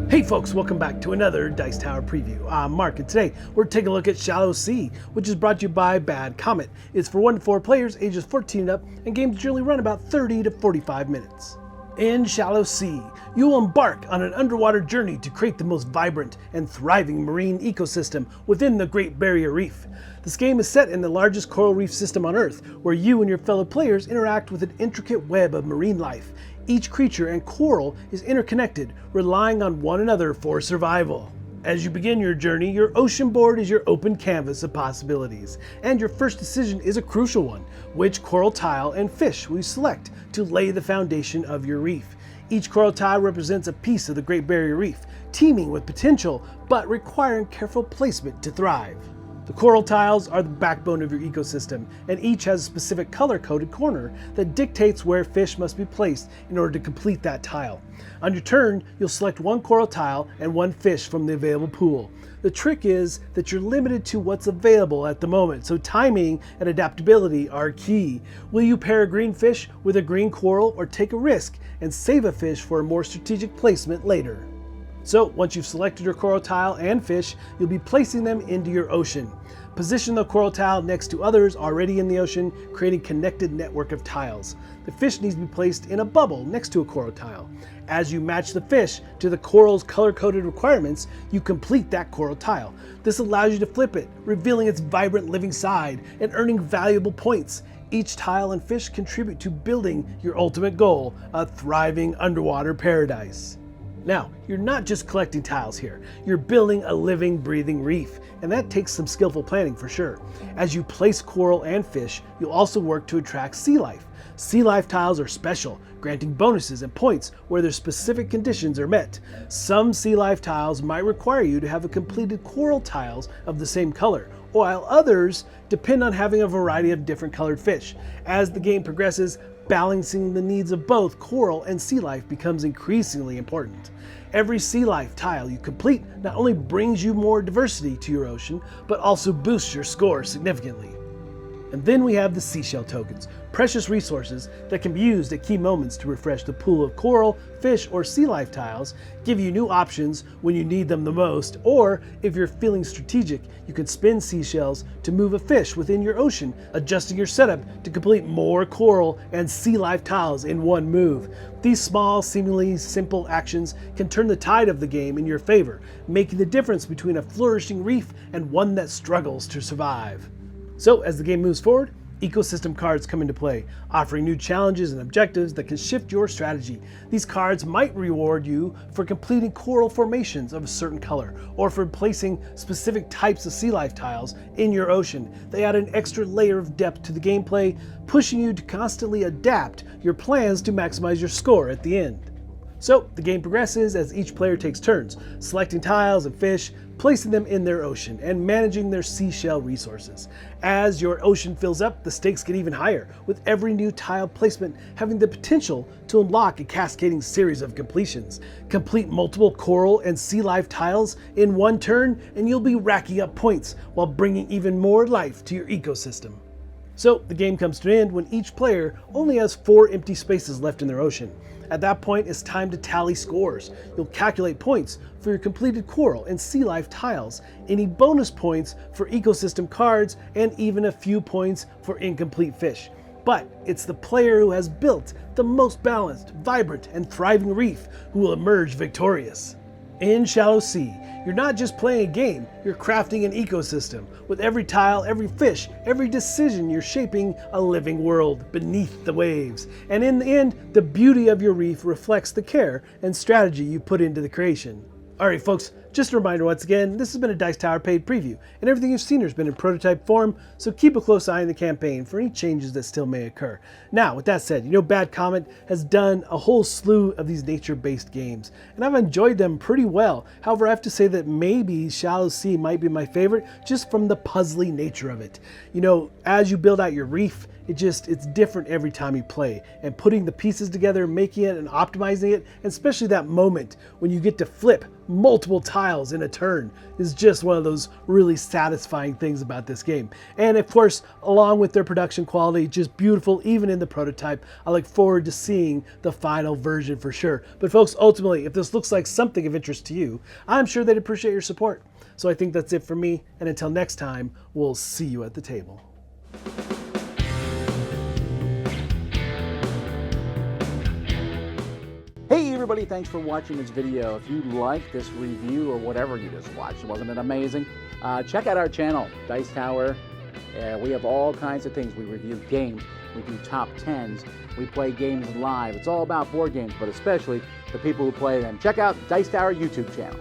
Hey folks, welcome back to another Dice Tower preview. I'm Mark, and today we're taking a look at Shallow Sea, which is brought to you by Bad Comet. It's for 1 to 4 players, ages 14 and up, and games generally run about 30 to 45 minutes. In Shallow Sea, you will embark on an underwater journey to create the most vibrant and thriving marine ecosystem within the Great Barrier Reef. This game is set in the largest coral reef system on Earth, where you and your fellow players interact with an intricate web of marine life. Each creature and coral is interconnected, relying on one another for survival. As you begin your journey, your ocean board is your open canvas of possibilities, and your first decision is a crucial one: which coral tile and fish will you select to lay the foundation of your reef? Each coral tile represents a piece of the Great Barrier Reef, teeming with potential, but requiring careful placement to thrive. The coral tiles are the backbone of your ecosystem, and each has a specific color-coded corner that dictates where fish must be placed in order to complete that tile. On your turn, you'll select one coral tile and one fish from the available pool. The trick is that you're limited to what's available at the moment, so timing and adaptability are key. Will you pair a green fish with a green coral, or take a risk and save a fish for a more strategic placement later? So once you've selected your coral tile and fish, you'll be placing them into your ocean. Position the coral tile next to others already in the ocean, creating a connected network of tiles. The fish needs to be placed in a bubble next to a coral tile. As you match the fish to the coral's color-coded requirements, you complete that coral tile. This allows you to flip it, revealing its vibrant living side and earning valuable points. Each tile and fish contribute to building your ultimate goal, a thriving underwater paradise. Now, you're not just collecting tiles here, you're building a living, breathing reef, and that takes some skillful planning for sure. As you place coral and fish, you'll also work to attract sea life. Sea life tiles are special, granting bonuses and points where their specific conditions are met. Some sea life tiles might require you to have a completed coral tiles of the same color, while others depend on having a variety of different colored fish. As the game progresses, balancing the needs of both coral and sea life becomes increasingly important. Every sea life tile you complete not only brings you more diversity to your ocean, but also boosts your score significantly. And then we have the seashell tokens, precious resources that can be used at key moments to refresh the pool of coral, fish, or sea life tiles, give you new options when you need them the most, or if you're feeling strategic, you can spend seashells to move a fish within your ocean, adjusting your setup to complete more coral and sea life tiles in one move. These small, seemingly simple actions can turn the tide of the game in your favor, making the difference between a flourishing reef and one that struggles to survive. So as the game moves forward, ecosystem cards come into play, offering new challenges and objectives that can shift your strategy. These cards might reward you for completing coral formations of a certain color, or for placing specific types of sea life tiles in your ocean. They add an extra layer of depth to the gameplay, pushing you to constantly adapt your plans to maximize your score at the end. So the game progresses as each player takes turns, selecting tiles and fish, placing them in their ocean, and managing their seashell resources. As your ocean fills up, the stakes get even higher, with every new tile placement having the potential to unlock a cascading series of completions. Complete multiple coral and sea life tiles in one turn, and you'll be racking up points while bringing even more life to your ecosystem. So the game comes to an end when each player only has 4 empty spaces left in their ocean. At that point, it's time to tally scores. You'll calculate points for your completed coral and sea life tiles, any bonus points for ecosystem cards, and even a few points for incomplete fish. But it's the player who has built the most balanced, vibrant, and thriving reef who will emerge victorious. In Shallow Sea, you're not just playing a game, you're crafting an ecosystem. With every tile, every fish, every decision, you're shaping a living world beneath the waves. And in the end, the beauty of your reef reflects the care and strategy you put into the creation. Alright folks, just a reminder once again, this has been a Dice Tower paid preview, and everything you've seen here has been in prototype form, so keep a close eye on the campaign for any changes that still may occur. Now, with that said, you know Bad Comet has done a whole slew of these nature-based games, and I've enjoyed them pretty well. However, I have to say that maybe Shallow Sea might be my favorite, just from the puzzly nature of it. You know, as you build out your reef, it's different every time you play, and putting the pieces together, making it and optimizing it, and especially that moment when you get to flip multiple tiles tiles in a turn is just one of those really satisfying things about this game. And of course, along with their production quality, just beautiful even in the prototype. I look forward to seeing the final version for sure. But folks, ultimately, if this looks like something of interest to you, I'm sure they'd appreciate your support. So I think that's it for me, and until next time, we'll see you at the table. Hey everybody, thanks for watching this video. If you like this review or whatever you just watched, wasn't it amazing? Check out our channel, Dice Tower. We have all kinds of things. We review games, we do top 10s, we play games live. It's all about board games, but especially the people who play them. Check out Dice Tower YouTube channel.